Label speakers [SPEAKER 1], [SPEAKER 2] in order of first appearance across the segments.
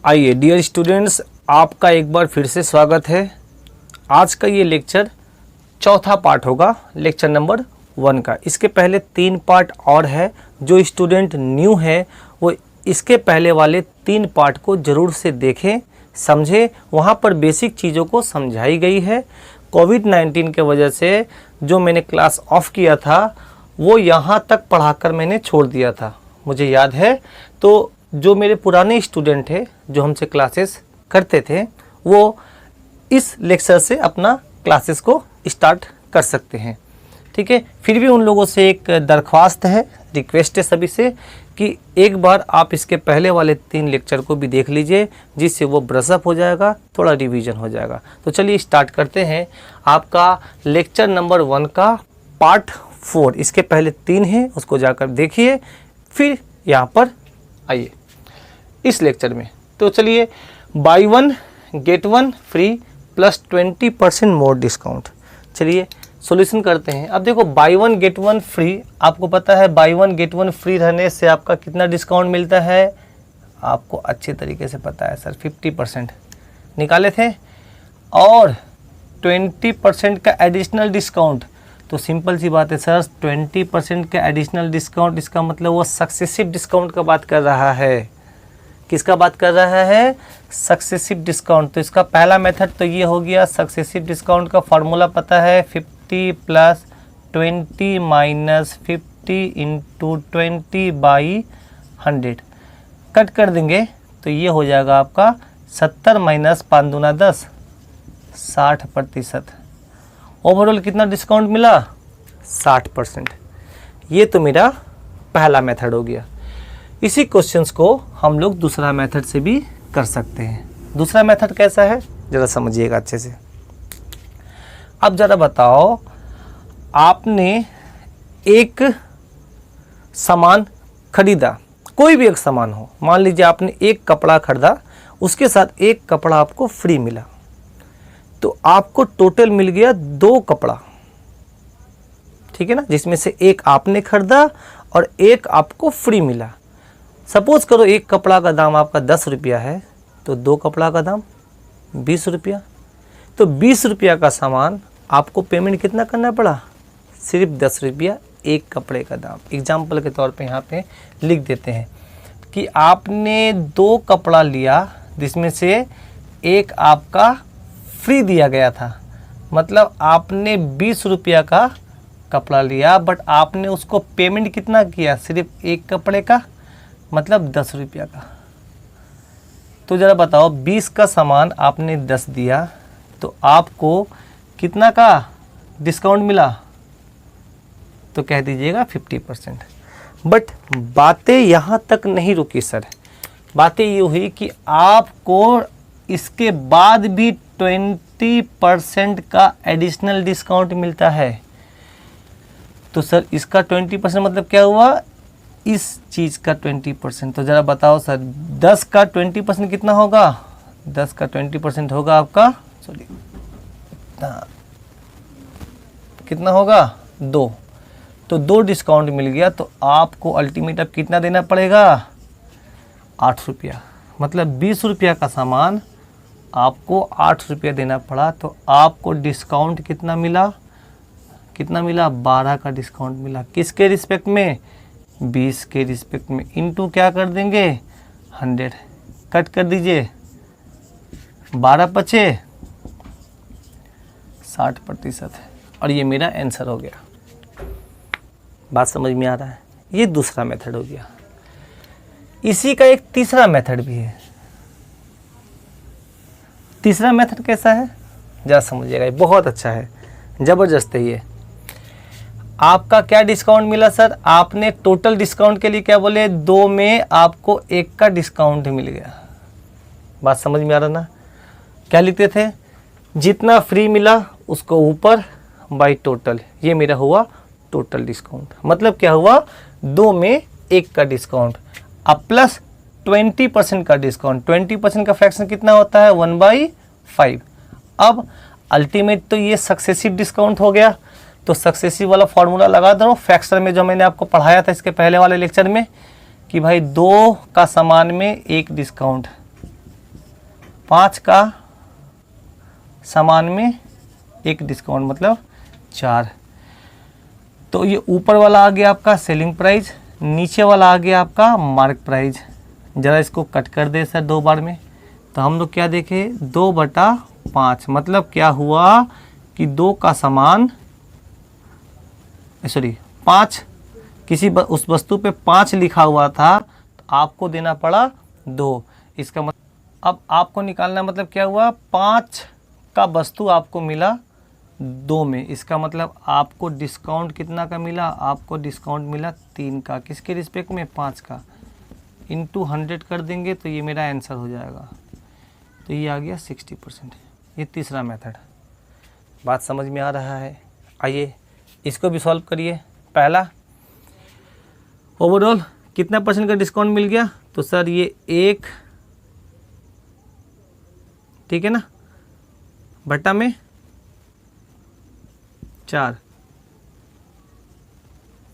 [SPEAKER 1] आइए dear students, आपका एक बार फिर से स्वागत है। आज का ये लेक्चर चौथा पार्ट होगा, लेक्चर नंबर 1 का। इसके पहले 3 पार्ट और है। जो स्टूडेंट न्यू है वो इसके पहले वाले 3 पार्ट को ज़रूर से देखें, समझें। वहाँ पर बेसिक चीज़ों को समझाई गई है। कोविड-19 के वजह से जो मैंने क्लास ऑफ किया था वो यहाँ तक पढ़ाकर मैंने छोड़ दिया था, मुझे याद है। तो जो मेरे पुराने स्टूडेंट थे जो हमसे क्लासेस करते थे वो इस लेक्चर से अपना क्लासेस को स्टार्ट कर सकते हैं, ठीक है। फिर भी उन लोगों से एक दरख्वास्त है, रिक्वेस्ट है सभी से कि एक बार आप इसके पहले वाले 3 लेक्चर को भी देख लीजिए, जिससे वो ब्रशअप हो जाएगा, थोड़ा रिवीजन हो जाएगा। तो चलिए स्टार्ट करते हैं। आपका लेक्चर नंबर 1 का पार्ट 4, इसके पहले 3 हैं, उसको जाकर देखिए, फिर यहाँ पर आइए इस लेक्चर में। तो चलिए, buy 1 get 1 free plus 20% more discount. चलिए सॉल्यूशन करते हैं। अब देखो, बाई 1 गेट 1 फ्री, आपको पता है बाई 1 गेट 1 फ्री रहने से आपका कितना डिस्काउंट मिलता है, आपको अच्छे तरीके से पता है सर, 50% निकाले थे। और 20% का एडिशनल डिस्काउंट, तो सिंपल सी बात है सर, 20% का एडिशनल डिस्काउंट, इसका मतलब वो सक्सेसिव डिस्काउंट का बात कर रहा है। किसका बात कर रहा है? Successive discount. तो इसका पहला मेथड तो ये हो गया। सक्सेसिव डिस्काउंट का फार्मूला पता है, 50 + 20 - 50 × 20 / 100। कट कर देंगे तो ये हो जाएगा आपका 70 - 5 दूना 10, 60%। ओवरऑल कितना डिस्काउंट मिला? 60%। ये तो मेरा पहला मेथड हो गया। इसी क्वेश्चंस को हम लोग दूसरा मेथड से भी कर सकते हैं। दूसरा मेथड कैसा है ज़रा समझिएगा अच्छे से। अब ज़रा बताओ, आपने एक सामान खरीदा, कोई भी एक सामान हो, मान लीजिए आपने एक कपड़ा खरीदा, उसके साथ एक कपड़ा आपको फ्री मिला, तो आपको टोटल मिल गया 2 कपड़ा, ठीक है ना, जिसमें से एक आपने खरीदा और एक आपको फ्री मिला। सपोज करो एक कपड़ा का दाम आपका 10 रुपया है, तो 2 कपड़ा का दाम 20 रुपया। तो 20 रुपया का सामान आपको पेमेंट कितना करना पड़ा? सिर्फ 10 रुपया एक कपड़े का दाम। एग्जाम्पल के तौर पे यहाँ पे लिख देते हैं कि आपने 2 कपड़ा लिया, जिसमें से एक आपका फ्री दिया गया था। मतलब आपने 20 रुपया का कपड़ा लिया, बट आपने उसको पेमेंट कितना किया? सिर्फ एक कपड़े का, मतलब 10 रुपया का। तो ज़रा बताओ, 20 का सामान आपने 10 दिया, तो आपको कितना का डिस्काउंट मिला? तो कह दीजिएगा 50%। बट बातें यहाँ तक नहीं रुकी सर। बातें ये हुई कि आपको इसके बाद भी 20% का एडिशनल डिस्काउंट मिलता है। तो सर इसका 20% मतलब क्या हुआ? इस चीज़ का 20%। तो ज़रा बताओ सर, 10 का 20% कितना होगा? 10 का 20% होगा आपका, सॉरी कितना होगा? 2। तो 2 डिस्काउंट मिल गया, तो आपको अल्टीमेट अब कितना देना पड़ेगा? 8 रुपया। मतलब 20 रुपया का सामान आपको 8 रुपया देना पड़ा। तो आपको डिस्काउंट कितना मिला? कितना मिला? 12 का डिस्काउंट मिला। किसके रिस्पेक्ट में? 20 के रिस्पेक्ट में। इनटू क्या कर देंगे? 100। कट कर दीजिए, 12 बचे 60%। और ये मेरा आंसर हो गया। बात समझ में आ रहा है? ये दूसरा मेथड हो गया। इसी का एक तीसरा मेथड भी है। तीसरा मेथड कैसा है जरा समझिएगा, बहुत अच्छा है, ज़बरदस्त है ये। आपका क्या डिस्काउंट मिला सर? आपने टोटल डिस्काउंट के लिए क्या बोले? 2 में आपको 1 का डिस्काउंट मिल गया। बात समझ में आ रहा ना? क्या लिखते थे? जितना फ्री मिला उसको ऊपर बाई टोटल। ये मेरा हुआ टोटल डिस्काउंट। मतलब क्या हुआ? 2 में 1 का डिस्काउंट, अब प्लस 20% का डिस्काउंट। 20% का फ्रैक्शन कितना होता है? 1/5। अब अल्टीमेट तो ये सक्सेसिव डिस्काउंट हो गया। तो सक्सेसिव वाला फार्मूला लगा दो फ्रैक्शन में, जो मैंने आपको पढ़ाया था इसके पहले वाले लेक्चर में, कि भाई 2 का सामान में 1 डिस्काउंट, 5 का सामान में एक डिस्काउंट मतलब 4। तो ये ऊपर वाला आ गया आपका सेलिंग प्राइस, नीचे वाला आ गया आपका मार्क प्राइस। ज़रा इसको कट कर दे सर 2 बार में, तो हम लोग क्या देखे 2/5, मतलब क्या हुआ कि 2 का सामान सॉरी 5 किसी उस वस्तु पे 5 लिखा हुआ था तो आपको देना पड़ा 2। इसका मतलब अब आपको निकालना मतलब क्या हुआ 5 का वस्तु आपको मिला 2 में। इसका मतलब आपको डिस्काउंट कितना का मिला, आपको डिस्काउंट मिला 3 का। किसके रिस्पेक्ट में 5 का, इंटू 100 कर देंगे तो ये मेरा आंसर हो जाएगा। तो ये आ गया 60%। ये तीसरा मेथड। बात समझ में आ रहा है? आइए इसको भी सॉल्व करिए। पहला ओवरऑल कितना % का डिस्काउंट मिल गया, तो सर ये 1 ठीक है ना बटा में 4,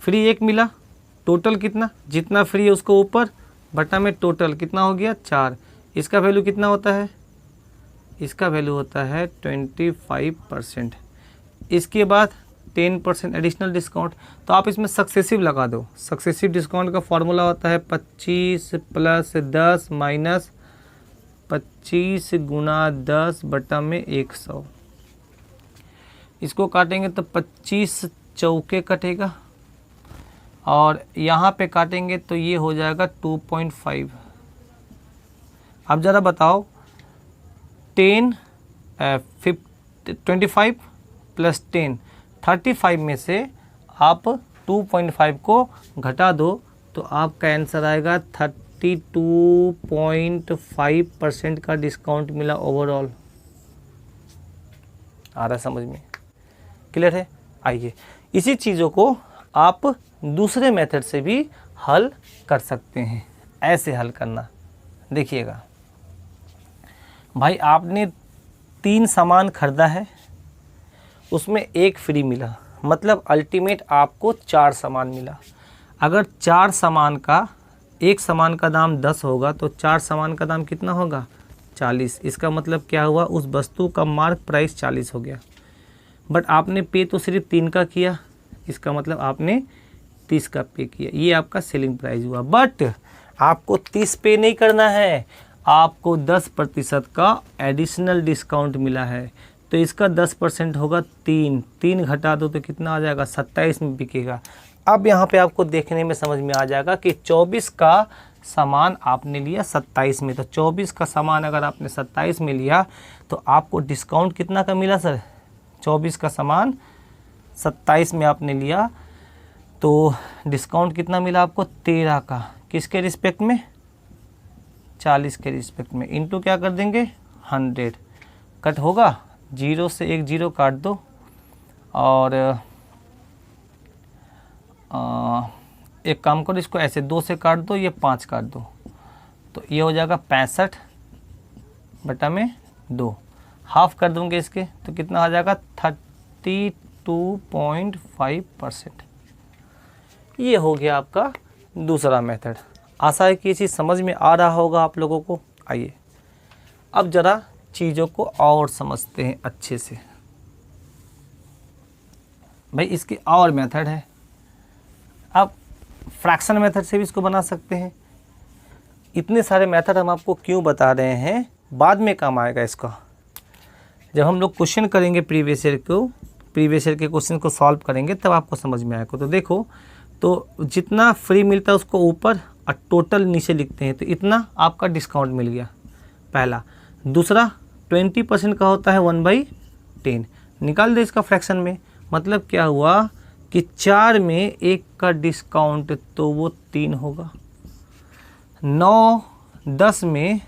[SPEAKER 1] फ्री 1 मिला, टोटल कितना, जितना फ्री है उसको ऊपर बटा में टोटल कितना हो गया 4। इसका वैल्यू कितना होता है, इसका वैल्यू होता है 25%। इसके बाद 10% एडिशनल डिस्काउंट, तो आप इसमें सक्सेसिव लगा दो। सक्सेसिव डिस्काउंट का फॉर्मूला होता है 25 + 10 माइनस 25 गुना 10 बटा में 100। इसको काटेंगे तो 25 चौके कटेगा और यहाँ पे काटेंगे तो ये हो जाएगा 2.5। अब ज़रा बताओ 25 + 10 35 में से आप 2.5 को घटा दो तो आपका आंसर आएगा 32.5% का डिस्काउंट मिला ओवरऑल। आ रहा है समझ में? क्लियर है? आइए इसी चीज़ों को आप दूसरे मेथड से भी हल कर सकते हैं। ऐसे हल करना, देखिएगा भाई आपने 3 सामान खरीदा है, उसमें 1 फ्री मिला, मतलब अल्टीमेट आपको 4 सामान मिला। अगर 4 सामान का, एक सामान का दाम 10 होगा तो 4 सामान का दाम कितना होगा 40। इसका मतलब क्या हुआ, उस वस्तु का मार्क प्राइस 40 हो गया। बट आपने पे तो सिर्फ 3 का किया, इसका मतलब आपने 30 का पे किया। ये आपका सेलिंग प्राइस हुआ। बट आपको 30 पे नहीं करना है, आपको 10% का एडिशनल डिस्काउंट मिला है। तो इसका 10% होगा 3 घटा दो तो कितना आ जाएगा 27 में बिकेगा। अब यहाँ पे आपको देखने में समझ में आ जाएगा कि 24 का सामान आपने लिया 27 में। तो 24 का सामान अगर आपने 27 में लिया तो आपको डिस्काउंट कितना का मिला सर, 24 का सामान 27 में आपने लिया तो डिस्काउंट कितना मिला आपको 13 का। किसके रिस्पेक्ट में, 40 के रिस्पेक्ट में। इनटू क्या कर देंगे 100, कट होगा 0 से 1 0 काट दो और एक काम करो इसको ऐसे 2 से काट दो, ये 5 काट दो तो ये हो जाएगा 65 बटा में 2। हाफ कर दूंगे इसके तो कितना आ जाएगा 32.5%। ये हो गया आपका दूसरा मेथड। आशा है कि ये चीज़ समझ में आ रहा होगा आप लोगों को। आइए अब ज़रा चीज़ों को और समझते हैं अच्छे से। भाई इसके और मेथड है, आप फ्रैक्शन मेथड से भी इसको बना सकते हैं। इतने सारे मेथड हम आपको क्यों बता रहे हैं, बाद में काम आएगा इसका। जब हम लोग क्वेश्चन करेंगे प्रीवियस ईयर के क्वेश्चन को सॉल्व करेंगे तब आपको समझ में आएगा। तो देखो, तो जितना फ्री मिलता है उसको ऊपर और टोटल नीचे लिखते हैं, तो इतना आपका डिस्काउंट मिल गया पहला। दूसरा 20% का होता है 1/10, निकाल दे इसका फ्रैक्शन में। मतलब क्या हुआ कि 4 में 1 का डिस्काउंट तो वो 3 होगा, 9 10 में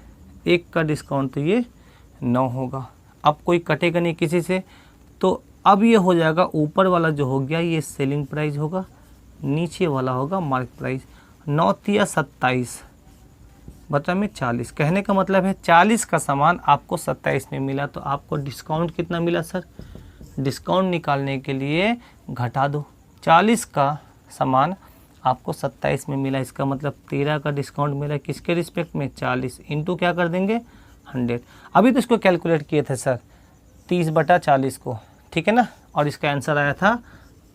[SPEAKER 1] 1 का डिस्काउंट तो ये 9 होगा। अब कोई कटेगा नहीं किसी से, तो अब ये हो जाएगा ऊपर वाला जो हो गया ये सेलिंग प्राइस होगा, नीचे वाला होगा मार्क प्राइस। 9 तिया 27 बटा में 40। कहने का मतलब है 40 का सामान आपको 27 में मिला, तो आपको डिस्काउंट कितना मिला सर, डिस्काउंट निकालने के लिए घटा दो। 40 का सामान आपको 27 में मिला, इसका मतलब 13 का डिस्काउंट मिला। किसके रिस्पेक्ट में 40, इंटू क्या कर देंगे 100। अभी तो इसको कैलकुलेट किए थे सर 30/40 को, ठीक है ना, और इसका आंसर आया था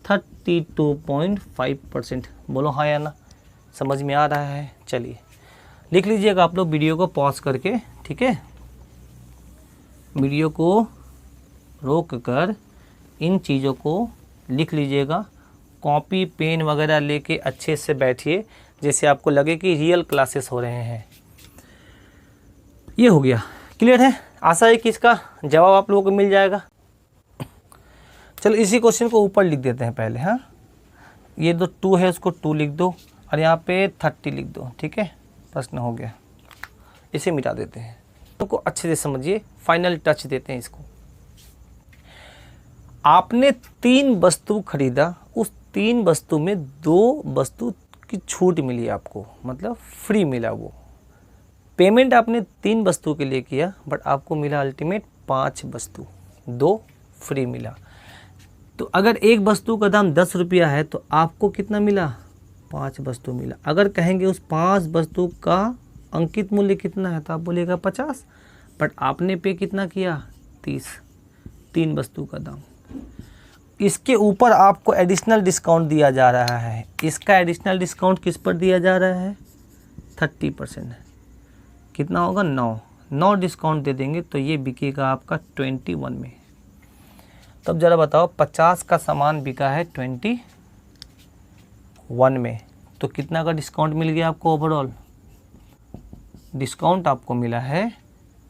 [SPEAKER 1] 32.5%। बोलो हाँ या ना, समझ में आ रहा है? चलिए लिख लीजिएगा आप लोग वीडियो को पॉज करके, ठीक है, वीडियो को रोक कर इन चीज़ों को लिख लीजिएगा। कॉपी पेन वगैरह लेके अच्छे से बैठिए, जैसे आपको लगे कि रियल क्लासेस हो रहे हैं। ये हो गया, क्लियर है? आशा है कि इसका जवाब आप लोगों को मिल जाएगा। चलो इसी क्वेश्चन को ऊपर लिख देते हैं पहले। हाँ, ये जो 2 है उसको 2 लिख दो और यहाँ पे 30 लिख दो, ठीक है, प्रश्न हो गया। इसे मिटा देते हैं, तो अच्छे से समझिए, फाइनल टच देते हैं इसको। आपने 3 वस्तु खरीदा, उस 3 वस्तु में 2 वस्तु की छूट मिली आपको, मतलब फ्री मिला। वो पेमेंट आपने 3 वस्तु के लिए किया, बट आपको मिला अल्टीमेट 5 वस्तु, 2 फ्री मिला। तो अगर एक वस्तु का दाम 10 रुपया है तो आपको कितना मिला? 5 वस्तु मिला। अगर कहेंगे उस 5 वस्तु का अंकित मूल्य कितना है तो आप बोलिएगा 50, बट आपने पे कितना किया? 30, 3 वस्तु का दाम। इसके ऊपर आपको एडिशनल डिस्काउंट दिया जा रहा है। इसका एडिशनल डिस्काउंट किस पर दिया जा रहा है? 30%। कितना होगा? 9 डिस्काउंट दे देंगे तो ये बिकेगा आपका 21 में। तब ज़रा बताओ, 50 का सामान बिका है 21 में, तो कितना का डिस्काउंट मिल गया आपको? ओवरऑल डिस्काउंट आपको मिला है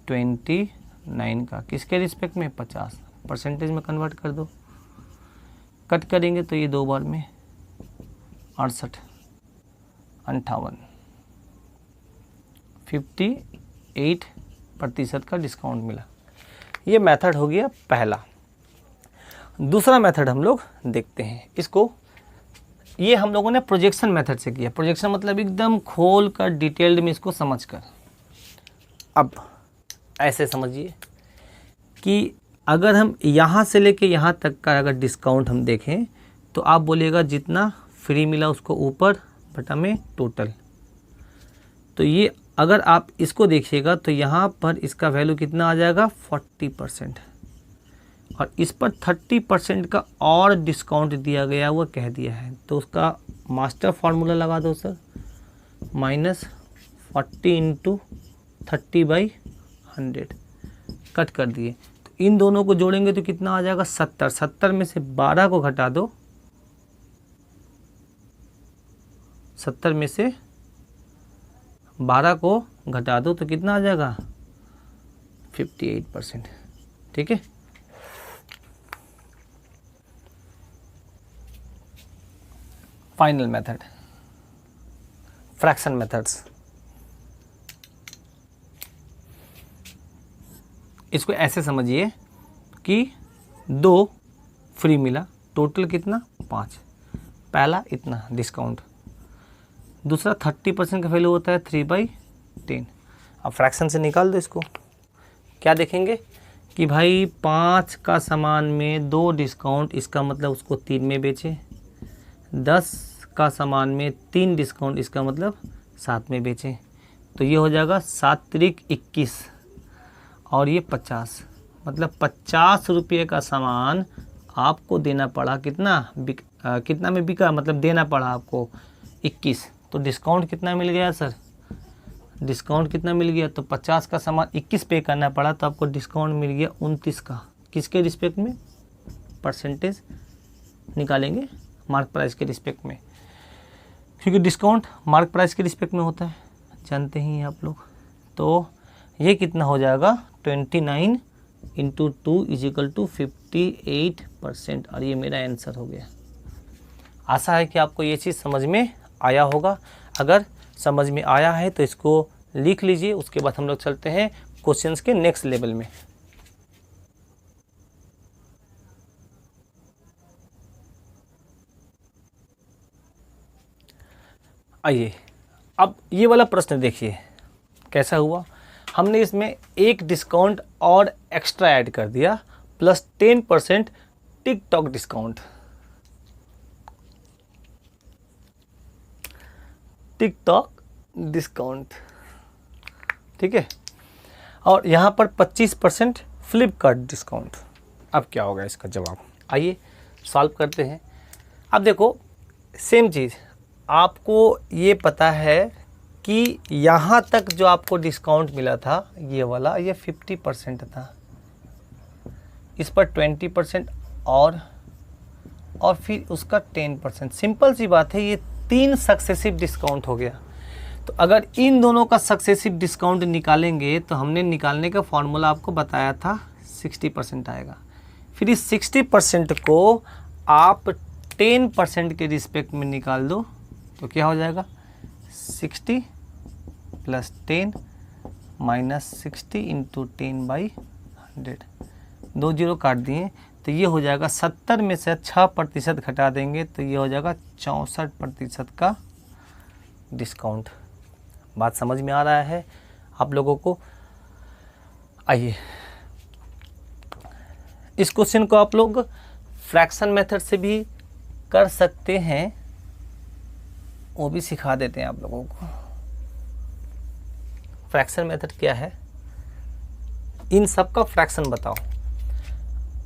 [SPEAKER 1] 29 का। किसके रिस्पेक्ट में? 50। परसेंटेज में कन्वर्ट कर दो, कट करेंगे तो ये 2 बार में 68, 58, 58% का डिस्काउंट मिला। ये मेथड हो गया पहला। दूसरा मेथड हम लोग देखते हैं इसको। ये हम लोगों ने प्रोजेक्शन मेथड से किया। प्रोजेक्शन मतलब एकदम खोल कर डिटेल्ड में इसको समझ कर। अब ऐसे समझिए कि अगर हम यहाँ से लेके यहाँ तक का अगर डिस्काउंट हम देखें तो आप बोलिएगा जितना फ्री मिला उसको ऊपर बटा में टोटल। तो ये अगर आप इसको देखिएगा तो यहाँ पर इसका वैल्यू कितना आ जाएगा? 40%, और इस पर 30% का और डिस्काउंट दिया गया हुआ कह दिया है। तो उसका मास्टर फार्मूला लगा दो सर, -40 × 30/100, कट कर दिए। तो इन दोनों को जोड़ेंगे तो कितना आ जाएगा? 70। 70 में से 12 को घटा दो, 70 में से 12 को घटा दो तो कितना आ जाएगा? 58%, ठीक है। Final method, fraction methods. इसको ऐसे समझिए कि 2 फ्री मिला, टोटल कितना? 5। पहला इतना डिस्काउंट, दूसरा 30% का वैल्यू होता है 3/10। अब फ्रैक्शन से निकाल दो इसको। क्या देखेंगे कि भाई 5 का सामान में 2 डिस्काउंट, इसका मतलब उसको 3 में बेचे। 10 का सामान में 3 डिस्काउंट, इसका मतलब 7 में बेचें। तो ये हो जाएगा 7 त्रिक 21 और ये 50, मतलब 50 रुपये का सामान आपको देना पड़ा। कितना में बिका? मतलब देना पड़ा आपको 21। तो डिस्काउंट कितना मिल गया सर? डिस्काउंट कितना मिल गया? तो 50 का सामान 21 पे करना पड़ा, तो आपको डिस्काउंट मिल गया 29 का। किसके रिस्पेक्ट में? परसेंटेज निकालेंगे मार्क प्राइस के रिस्पेक्ट में, क्योंकि डिस्काउंट मार्क प्राइस के रिस्पेक्ट में होता है, जानते ही हैं आप लोग। तो ये कितना हो जाएगा? 29 × 2 = 58%, और ये मेरा आंसर हो गया। आशा है कि आपको ये चीज़ समझ में आया होगा। अगर समझ में आया है तो इसको लिख लीजिए। उसके बाद हम लोग चलते हैं क्वेश्चंस के नेक्स्ट लेवल में। आइए अब ये वाला प्रश्न देखिए कैसा हुआ। हमने इसमें एक डिस्काउंट और एक्स्ट्रा ऐड कर दिया, +10% टिकटॉक डिस्काउंट। टिकटॉक डिस्काउंट, ठीक है। और यहाँ पर 25% फ्लिपकार्ट डिस्काउंट। अब क्या होगा इसका जवाब, आइए सॉल्व करते हैं। अब देखो सेम चीज़, आपको ये पता है कि यहाँ तक जो आपको डिस्काउंट मिला था ये वाला, ये 50% था, इस पर 20% और फिर उसका 10%। सिंपल सी बात है, ये 3 सक्सेसिव डिस्काउंट हो गया। तो अगर इन दोनों का सक्सेसिव डिस्काउंट निकालेंगे तो हमने निकालने का फॉर्मूला आपको बताया था 60% आएगा। फिर इस 60% को आप 10% के रिस्पेक्ट में निकाल दो तो क्या हो जाएगा, 60 + 10 - 60 × 10/100। 2 0 काट दिए तो ये हो जाएगा 70 में से 6% घटा देंगे तो ये हो जाएगा 64% का डिस्काउंट। बात समझ में आ रहा है आप लोगों को? आइए इस क्वेश्चन को आप लोग फ्रैक्शन मेथड से भी कर सकते हैं, वो भी सिखा देते हैं आप लोगों को। फ्रैक्शन मेथड क्या है, इन सब का फ्रैक्शन बताओ।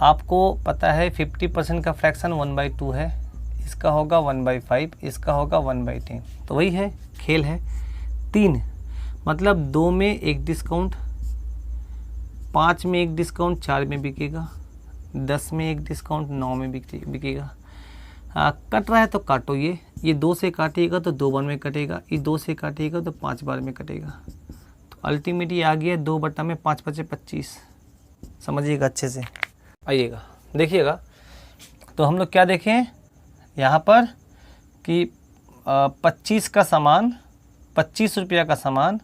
[SPEAKER 1] आपको पता है 50% का फ्रैक्शन 1/2 है, इसका होगा 1/5, इसका होगा 1/10। तो वही है, खेल है। 3 मतलब 2 में 1 डिस्काउंट, 5 में 1 डिस्काउंट 4 में बिकेगा, 10 में 1 डिस्काउंट 9 में बिकेगा। कट रहा है तो काटो, ये 2 से काटिएगा तो 2 बार में कटेगा, ये 2 से काटिएगा तो 5 बार में कटेगा। तो अल्टीमेट ये आ गया 2/5 5 × 25। समझिएगा अच्छे से, आइएगा देखिएगा। तो हम लोग क्या देखें यहाँ पर कि 25 का सामान, 25 रुपया का सामान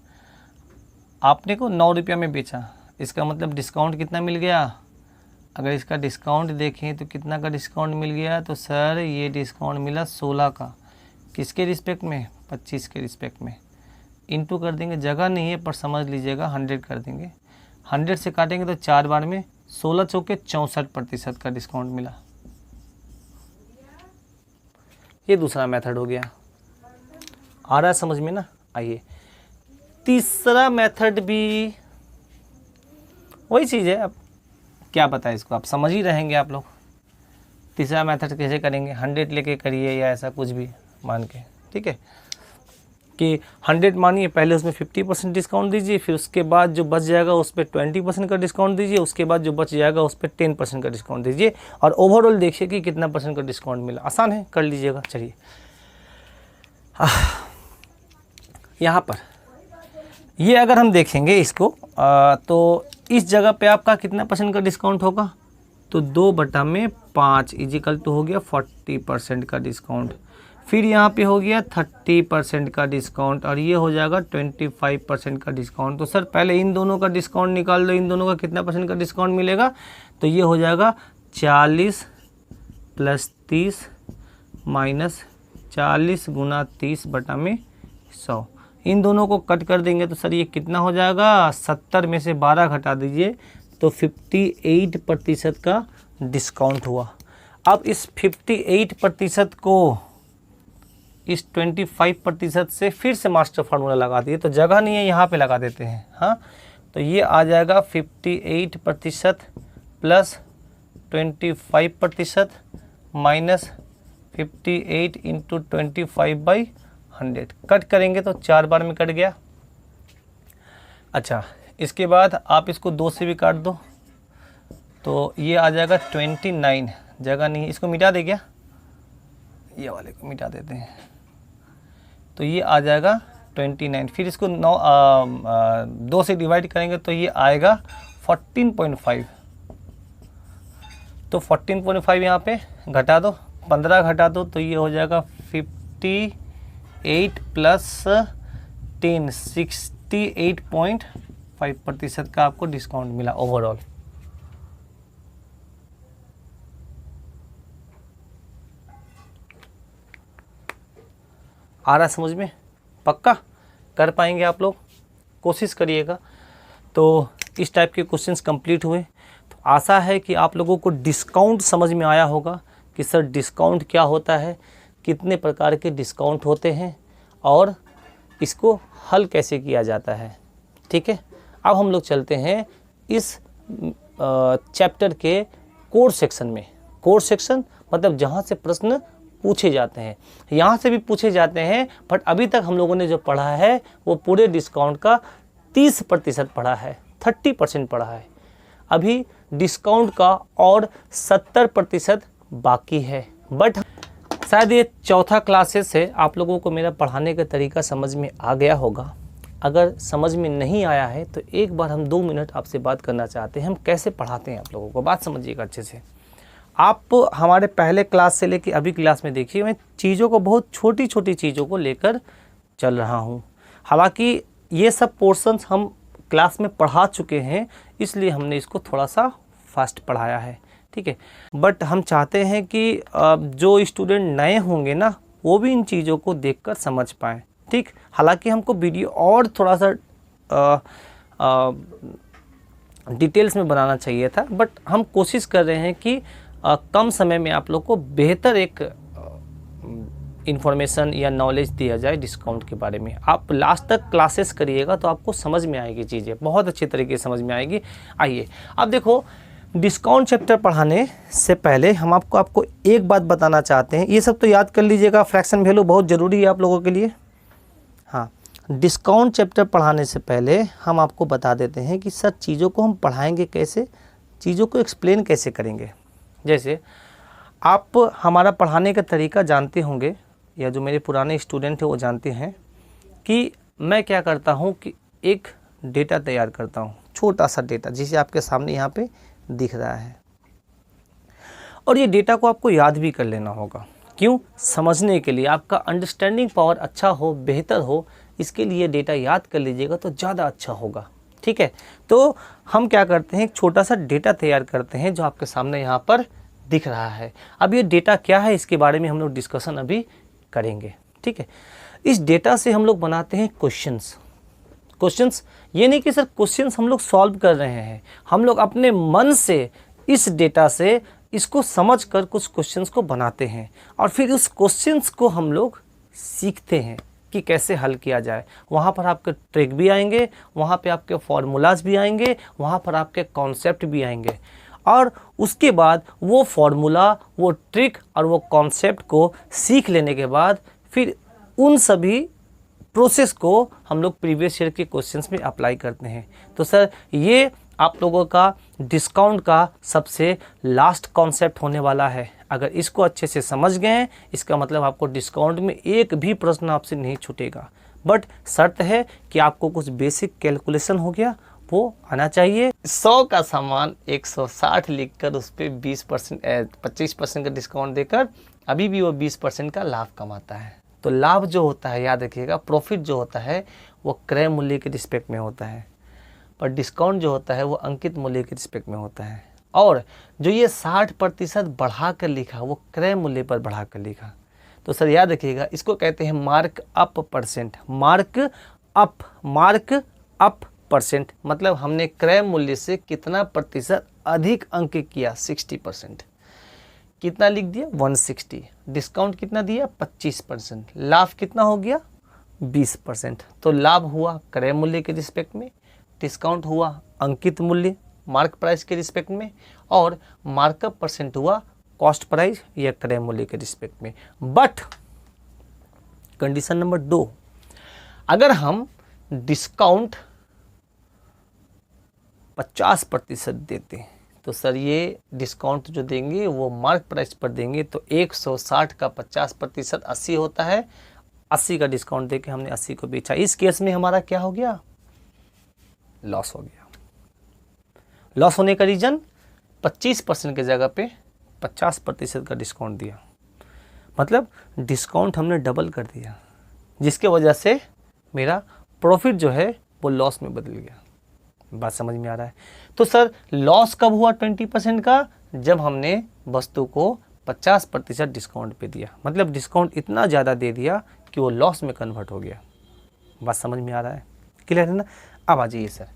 [SPEAKER 1] आपने को 9 रुपया में बेचा, इसका मतलब डिस्काउंट कितना मिल गया। अगर इसका डिस्काउंट देखें तो कितना का डिस्काउंट मिल गया, तो सर ये डिस्काउंट मिला 16 का। किसके रिस्पेक्ट में, 25 के रिस्पेक्ट में। इंटू कर देंगे, जगह नहीं है पर समझ लीजिएगा 100 कर देंगे। 100 से काटेंगे तो 4 बार में 16 चौके 64% का डिस्काउंट मिला। ये दूसरा मेथड हो गया, आ रहा है समझ में ना। आइए तीसरा मेथड भी वही चीज़ है, अब क्या पता है इसको, आप समझ ही रहेंगे आप लोग। तीसरा मेथड कैसे करेंगे, 100 लेके करिए या ऐसा कुछ भी मान के, ठीक है कि 100 मानिए, पहले उसमें 50% डिस्काउंट दीजिए, फिर उसके बाद जो बच जाएगा उस पर 20% का डिस्काउंट दीजिए, उसके बाद जो बच जाएगा उस पर 10% का डिस्काउंट दीजिए, और ओवरऑल देखिए कि कितना % का डिस्काउंट मिला। आसान है, कर लीजिएगा। चलिए यहाँ पर ये अगर हम देखेंगे इसको तो इस जगह पे आपका कितना % का डिस्काउंट होगा, तो 2/5 = हो गया 40% का डिस्काउंट। फिर यहाँ पे हो गया 30% का डिस्काउंट, और ये हो जाएगा 25% का डिस्काउंट। तो सर पहले इन दोनों का डिस्काउंट निकाल दो, इन दोनों का कितना % का डिस्काउंट मिलेगा, तो ये हो जाएगा 40 + 30 - 40 × 30/100। इन दोनों को कट कर देंगे तो सर ये कितना हो जाएगा, 70 में से 12 घटा दीजिए तो 58% का डिस्काउंट हुआ। अब इस 58% को इस 25% से फिर से मास्टर फार्मूला लगा दिए, तो जगह नहीं है यहाँ पे लगा देते हैं। हाँ, तो ये आ जाएगा 58% + 25% - 58 × 25/100। कट करेंगे तो 4 बार में कट गया। अच्छा, इसके बाद आप इसको 2 से भी काट दो तो ये आ जाएगा 29। जगह नहीं, इसको मिटा दे क्या, ये वाले को मिटा देते हैं, तो ये आ जाएगा 29। फिर इसको 2 से डिवाइड करेंगे तो ये आएगा 14.5। तो 14.5 यहाँ पे घटा दो, 15 घटा दो तो ये हो जाएगा 58 + 10 68.5% का आपको डिस्काउंट मिला ओवरऑल। आ रहा समझ में? पक्का कर पाएंगे आप लोग, कोशिश करिएगा। तो इस टाइप के क्वेश्चंस कंप्लीट हुए। तो आशा है कि आप लोगों को डिस्काउंट समझ में आया होगा कि सर डिस्काउंट क्या होता है, कितने प्रकार के डिस्काउंट होते हैं और इसको हल कैसे किया जाता है। ठीक है, अब हम लोग चलते हैं इस चैप्टर के कोर सेक्शन में। कोर सेक्शन मतलब जहाँ से प्रश्न पूछे जाते हैं, यहाँ से भी पूछे जाते हैं, बट अभी तक हम लोगों ने जो पढ़ा है वो पूरे डिस्काउंट का 30% पढ़ा है, 30% पढ़ा है। अभी डिस्काउंट का और 70% बाकी है। बट शायद ये चौथा क्लासेस है, आप लोगों को मेरा पढ़ाने का तरीका समझ में आ गया होगा। अगर समझ में नहीं आया है तो एक बार हम 2 मिनट आपसे बात करना चाहते हैं, हम कैसे पढ़ाते हैं आप लोगों को। बात समझिएगा अच्छे से। आप हमारे पहले क्लास से लेकर अभी क्लास में देखिए, मैं चीज़ों को बहुत छोटी छोटी चीज़ों को लेकर चल रहा हूँ। हालांकि ये सब पोर्शंस हम क्लास में पढ़ा चुके हैं, इसलिए हमने इसको थोड़ा सा फास्ट पढ़ाया है, ठीक है। बट हम चाहते हैं कि जो स्टूडेंट नए होंगे ना, वो भी इन चीज़ों को देखकर समझ पाएँ, ठीक। हालांकि हमको वीडियो और थोड़ा सा डिटेल्स में बनाना चाहिए था, बट हम कोशिश कर रहे हैं कि कम समय में आप लोग को बेहतर एक इन्फॉर्मेशन या नॉलेज दिया जाए डिस्काउंट के बारे में। आप लास्ट तक क्लासेस करिएगा तो आपको समझ में आएगी, चीज़ें बहुत अच्छे तरीके से समझ में आएगी। आइए अब देखो, डिस्काउंट चैप्टर पढ़ाने से पहले हम आपको एक बात बताना चाहते हैं। ये सब तो याद कर लीजिएगा, फ्रैक्शन वैल्यू बहुत ज़रूरी है आप लोगों के लिए। हाँ, डिस्काउंट चैप्टर पढ़ाने से पहले हम आपको बता देते हैं कि सर चीज़ों को हम पढ़ाएंगे कैसे, चीज़ों को एक्सप्लेन कैसे करेंगे। जैसे आप हमारा पढ़ाने का तरीका जानते होंगे, या जो मेरे पुराने स्टूडेंट हैं वो जानते हैं कि मैं क्या करता हूँ कि एक डेटा तैयार करता हूँ, छोटा सा डेटा, जिसे आपके सामने यहाँ पे दिख रहा है। और ये डेटा को आपको याद भी कर लेना होगा। क्यों? समझने के लिए, आपका अंडरस्टैंडिंग पावर अच्छा हो, बेहतर हो, इसके लिए डेटा याद कर लीजिएगा तो ज़्यादा अच्छा होगा, ठीक है। तो हम क्या करते हैं, एक छोटा सा डेटा तैयार करते हैं जो आपके सामने यहाँ पर दिख रहा है। अब ये डेटा क्या है, इसके बारे में हम लोग डिस्कशन अभी करेंगे, ठीक है। इस डेटा से हम लोग बनाते हैं क्वेश्चंस। ये नहीं कि सर क्वेश्चंस हम लोग सॉल्व कर रहे हैं, हम लोग अपने मन से इस डेटा से इसको समझकर कुछ क्वेश्चंस को बनाते हैं, और फिर उस क्वेश्चंस को हम लोग सीखते हैं कि कैसे हल किया जाए। वहाँ पर आपके ट्रिक भी आएंगे, वहाँ पे आपके फॉर्मूलाज भी आएंगे, वहाँ पर आपके कॉन्सेप्ट भी आएंगे, और उसके बाद वो फॉर्मूला, वो ट्रिक और वो कॉन्सेप्ट को सीख लेने के बाद फिर उन सभी प्रोसेस को हम लोग प्रीवियस ईयर के क्वेश्चंस में अप्लाई करते हैं। तो सर ये आप लोगों का डिस्काउंट का सबसे लास्ट कॉन्सेप्ट होने वाला है। अगर इसको अच्छे से समझ गए, इसका मतलब आपको डिस्काउंट में एक भी प्रश्न आपसे नहीं छूटेगा। बट शर्त है कि आपको कुछ बेसिक कैलकुलेशन हो गया वो आना चाहिए। 100 का सामान 160 लिखकर उस पर 25% का डिस्काउंट देकर अभी भी वो 20% का लाभ कमाता है। तो लाभ जो होता है, याद रखिएगा, प्रॉफिट जो होता है वो क्रय मूल्य के रिस्पेक्ट में होता है, पर डिस्काउंट जो होता है वो अंकित मूल्य के रिस्पेक्ट में होता है। और जो ये 60% बढ़ा कर लिखा वो क्रय मूल्य पर बढ़ा कर लिखा। तो सर याद रखिएगा, इसको कहते हैं mark up percent. Mark up percent मतलब हमने क्रय मूल्य से कितना प्रतिशत अधिक अंक किया, 60%। कितना लिख दिया, 160। डिस्काउंट कितना दिया, 25%। लाभ कितना हो गया, 20%। तो लाभ हुआ क्रय मूल्य के रिस्पेक्ट में, डिस्काउंट हुआ अंकित मूल्य मार्क प्राइस के रिस्पेक्ट में, और मार्कअप परसेंट हुआ कॉस्ट प्राइस या क्रय मूल्य के रिस्पेक्ट में। बट कंडीशन नंबर 2, अगर हम डिस्काउंट 50% देते हैं तो सर ये डिस्काउंट जो देंगे वो मार्क प्राइस पर देंगे, तो 160 का 50% 80 होता है। 80 का डिस्काउंट देके हमने 80 को बेचा। इस केस में हमारा क्या हो गया, लॉस हो गया। लॉस होने का रीजन 25% की जगह पे 50% का डिस्काउंट दिया, मतलब डिस्काउंट हमने डबल कर दिया, जिसके वजह से मेरा प्रॉफिट जो है वो लॉस में बदल गया। बात समझ में आ रहा है? तो सर लॉस कब हुआ 20% का, जब हमने वस्तु को 50% डिस्काउंट पे दिया, मतलब डिस्काउंट इतना ज़्यादा दे दिया कि वो लॉस में कन्वर्ट हो गया। बात समझ में आ रहा है? क्लियर है ना? अब आ जाइए सर,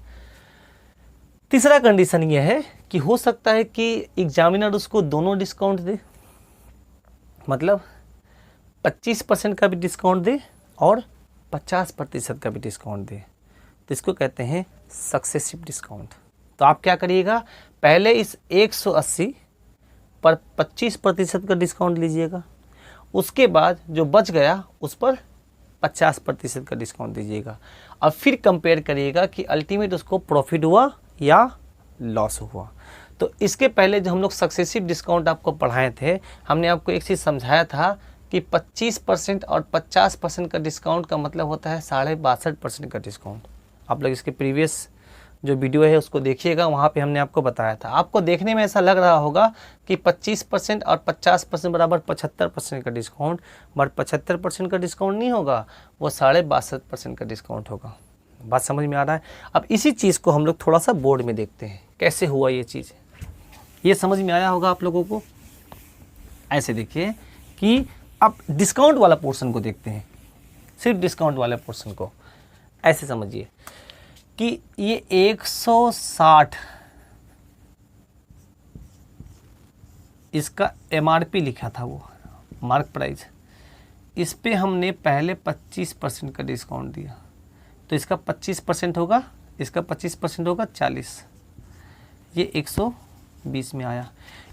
[SPEAKER 1] तीसरा कंडीशन ये है कि हो सकता है कि एग्जामिनर उसको दोनों डिस्काउंट दे, मतलब 25% का भी डिस्काउंट दे और 50% का भी डिस्काउंट दे। तो इसको कहते हैं सक्सेसिव डिस्काउंट। तो आप क्या करिएगा, पहले इस 180 पर 25% का डिस्काउंट लीजिएगा, उसके बाद जो बच गया उस पर 50% का डिस्काउंट दीजिएगा, और फिर कंपेयर करिएगा कि अल्टीमेट उसको प्रॉफिट हुआ या लॉस हुआ। तो इसके पहले जो हम लोग सक्सेसिव डिस्काउंट आपको पढ़ाए थे, हमने आपको एक चीज़ समझाया था कि 25% और 50% का डिस्काउंट का मतलब होता है 62.5% का डिस्काउंट। आप लोग इसके प्रीवियस जो वीडियो है उसको देखिएगा, वहाँ पे हमने आपको बताया था। आपको देखने में ऐसा लग रहा होगा कि 25% और 50% बराबर 75% का डिस्काउंट, बट 75% का डिस्काउंट नहीं होगा, वो 62.5% का डिस्काउंट होगा। बात समझ में आ रहा है? अब इसी चीज़ को हम लोग थोड़ा सा बोर्ड में देखते हैं कैसे हुआ ये चीज़। ये समझ में आया होगा आप लोगों को। ऐसे देखिए कि अब डिस्काउंट वाला पोर्शन को देखते हैं, सिर्फ डिस्काउंट वाले पोर्शन को। ऐसे समझिए कि ये 160 इसका MRP लिखा था, वो मार्क प्राइस, इस पे हमने पहले 25% का डिस्काउंट दिया, तो इसका 25% होगा, इसका 25% होगा 40, ये 120 में आया।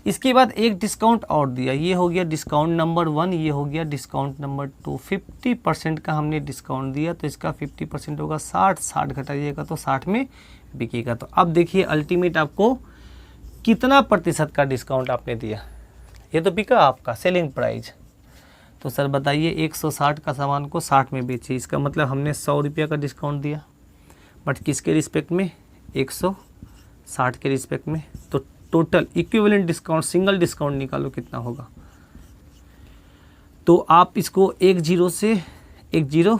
[SPEAKER 1] इसके बाद एक डिस्काउंट और दिया, ये हो गया डिस्काउंट नंबर 1, ये हो गया डिस्काउंट नंबर 2। 50% का हमने डिस्काउंट दिया, तो इसका 50% होगा 60 घटाइएगा तो 60 में बिकेगा। तो अब देखिए अल्टीमेट आपको कितना प्रतिशत का डिस्काउंट आपने दिया, ये तो बिका आपका सेलिंग प्राइस। तो सर बताइए 160 का सामान को 60 में बेचिए, इसका मतलब हमने 100 रुपये का डिस्काउंट दिया, बट किसके रिस्पेक्ट में, 160 के रिस्पेक्ट में। तो total equivalent discount, single discount निकालो कितना होगा। तो आप इसको एक जीरो से एक जीरो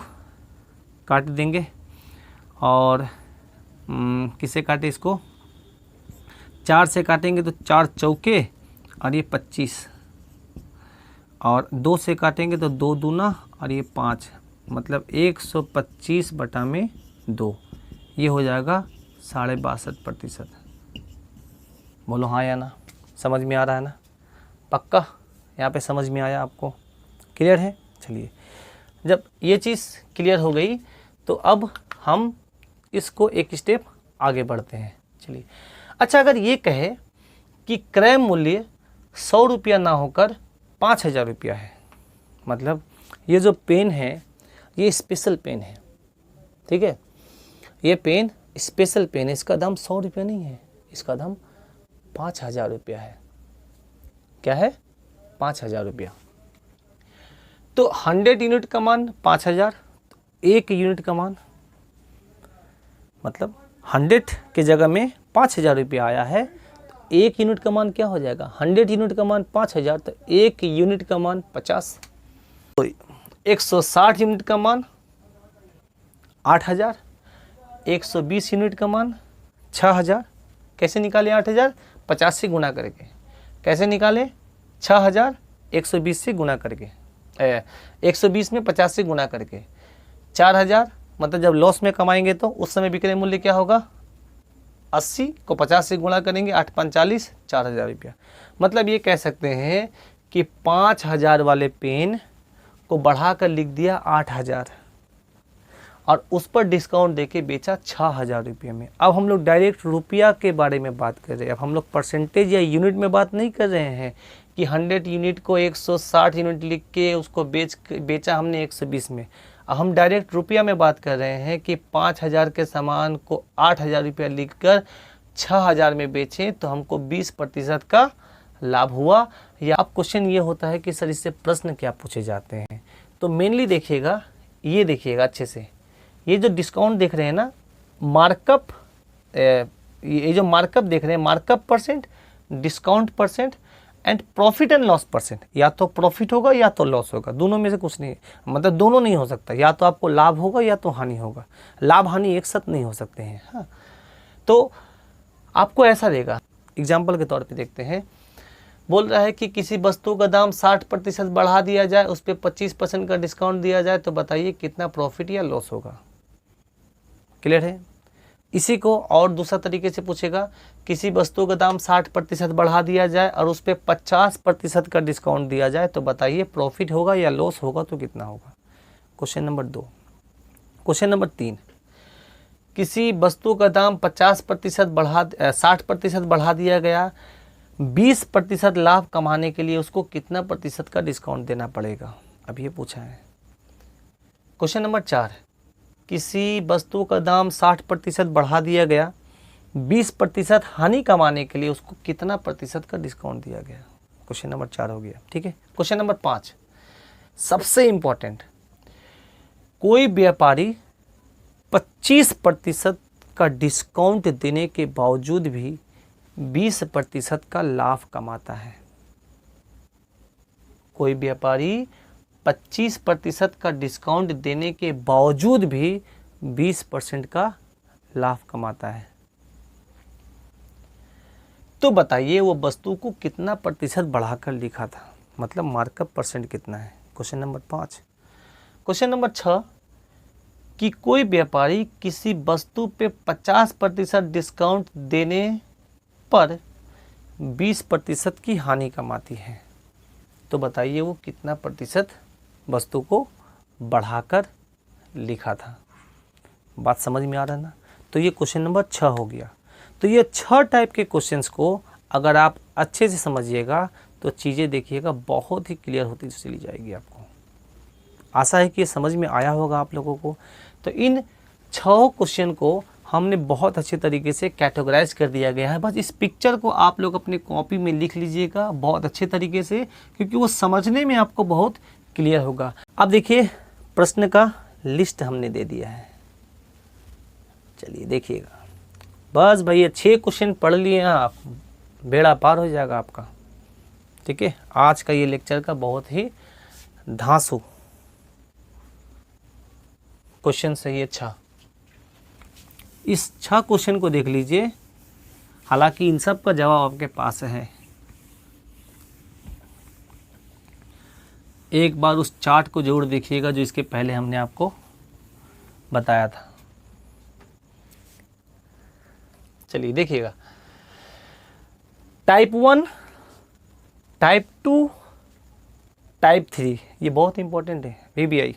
[SPEAKER 1] काट देंगे, और किसे काटे, इसको 4 से काटेंगे तो 4 चौके और ये 25, और 2 से काटेंगे तो 2 दूना और ये 5, मतलब 125 बटा में 2, ये हो जाएगा 62.5%। बोलो हाँ या ना, समझ में आ रहा है ना? पक्का यहाँ पे समझ में आया आपको? क्लियर है? चलिए, जब ये चीज़ क्लियर हो गई तो अब हम इसको एक स्टेप आगे बढ़ते हैं। चलिए, अच्छा अगर ये कहे कि क्रय मूल्य 100 रुपया ना होकर 5000 रुपया है, मतलब ये जो पेन है ये स्पेशल पेन है, ठीक है, ये पेन स्पेशल पेन है, इसका दाम 100 रुपया नहीं है, इसका दाम 5000 रुपया है। क्या है? 5000 रुपया। तो 100 यूनिट का मान 5000, एक यूनिट का मान मतलब 100 के जगह में 5000 रुपया आया है, तो एक यूनिट का मान क्या हो जाएगा? 100 यूनिट का मान 5000, तो एक यूनिट का मान 50, तो 160 यूनिट का मान 8000, 120 यूनिट का मान 6000। कैसे निकाले 8000? 50 से गुना करके। कैसे निकाले? 6000 120 से गुना करके, 120 में 50 से गुना करके 4000, मतलब जब लॉस में कमाएंगे तो उस समय विक्रय मूल्य क्या होगा? 80 को 50 से गुणा करेंगे, 8 45 4000 रुपया। मतलब ये कह सकते हैं कि 5000 वाले पेन को बढ़ाकर लिख दिया 8000 और उस पर डिस्काउंट देके बेचा 6000 रुपये में। अब हम लोग डायरेक्ट रुपया के बारे में बात कर रहे हैं, अब हम लोग परसेंटेज या यूनिट में बात नहीं कर रहे हैं कि 100 यूनिट को 160 यूनिट लिख के उसको बेचा हमने 120 में। अब हम डायरेक्ट रुपया में बात कर रहे हैं कि 5000 के सामान को 8000 रुपया लिख कर 6000 में बेचें तो हमको 20% का लाभ हुआ। या अब क्वेश्चन ये होता है कि सर इससे प्रश्न क्या पूछे जाते हैं, तो मेनली देखिएगा, ये देखिएगा अच्छे से, ये जो डिस्काउंट देख रहे हैं ना, मार्कअप, ये जो मार्कअप देख रहे हैं, markup percent, discount percent and profit and loss percent, या तो प्रॉफिट होगा या तो लॉस होगा, दोनों में से कुछ नहीं, मतलब दोनों नहीं हो सकता, या तो आपको लाभ होगा या तो हानि होगा, लाभ हानि एक साथ नहीं हो सकते हैं। हाँ, तो आपको ऐसा देगा, एग्जाम्पल के तौर पे देखते हैं, बोल रहा है कि किसी वस्तु का दाम 60% बढ़ा दिया जाए, उस पर 25% का डिस्काउंट दिया जाए, तो बताइए कितना प्रॉफिट या लॉस होगा। क्लियर है? इसी को और दूसरा तरीके से पूछेगा, किसी वस्तु का दाम 60% बढ़ा दिया जाए और उस पर 50% का डिस्काउंट दिया जाए, तो बताइए प्रॉफिट होगा या लॉस होगा, तो कितना होगा। Question number 2। क्वेश्चन नंबर 3, किसी वस्तु का दाम 60% बढ़ा दिया गया, 20% लाभ कमाने के लिए उसको कितना प्रतिशत का डिस्काउंट देना पड़ेगा? अब ये पूछा है। क्वेश्चन नंबर 4, किसी वस्तु का दाम 60% बढ़ा दिया गया, 20% हानि कमाने के लिए उसको कितना प्रतिशत का डिस्काउंट दिया गया? क्वेश्चन नंबर 4 हो गया। ठीक है। क्वेश्चन नंबर 5 सबसे इंपॉर्टेंट, कोई व्यापारी 25% का डिस्काउंट देने के बावजूद भी 20% का लाभ कमाता है। कोई व्यापारी 25% का डिस्काउंट देने के बावजूद भी 20% का लाभ कमाता है। तो बताइए वो वस्तु को कितना प्रतिशत बढ़ाकर लिखा था, मतलब मार्कअप परसेंट कितना है? Question number 5। क्वेश्चन नंबर 6, कि कोई व्यापारी किसी वस्तु पे 50% डिस्काउंट देने पर 20% की हानि कमाती है। तो बताइए वो कितना प्रतिशत वस्तु को बढ़ाकर लिखा था? बात समझ में आ रहा है ना? तो ये क्वेश्चन नंबर 6 हो गया। तो ये 6 टाइप के क्वेश्चंस को अगर आप अच्छे से समझिएगा तो चीज़ें देखिएगा बहुत ही क्लियर होती चली जाएगी आपको। आशा है कि ये समझ में आया होगा आप लोगों को। तो इन 6 क्वेश्चन को हमने बहुत अच्छे तरीके से कैटेगराइज कर दिया गया है। बस इस पिक्चर को आप लोग अपने कॉपी में लिख लीजिएगा बहुत अच्छे तरीके से, क्योंकि वो समझने में आपको बहुत क्लियर होगा। अब देखिए प्रश्न का लिस्ट हमने दे दिया है, चलिए देखिएगा। बस भैया 6 क्वेश्चन पढ़ लिए आप, बेड़ा पार हो जाएगा आपका। ठीक है, आज का ये लेक्चर का बहुत ही धांसू क्वेश्चन सही है 6। इस 6 क्वेश्चन को देख लीजिए, हालांकि इन सब का जवाब आपके पास है। एक बार उस चार्ट को जरूर देखिएगा जो इसके पहले हमने आपको बताया था। चलिए देखिएगा, टाइप 1, टाइप 2, टाइप 3, ये बहुत इंपॉर्टेंट है VBI।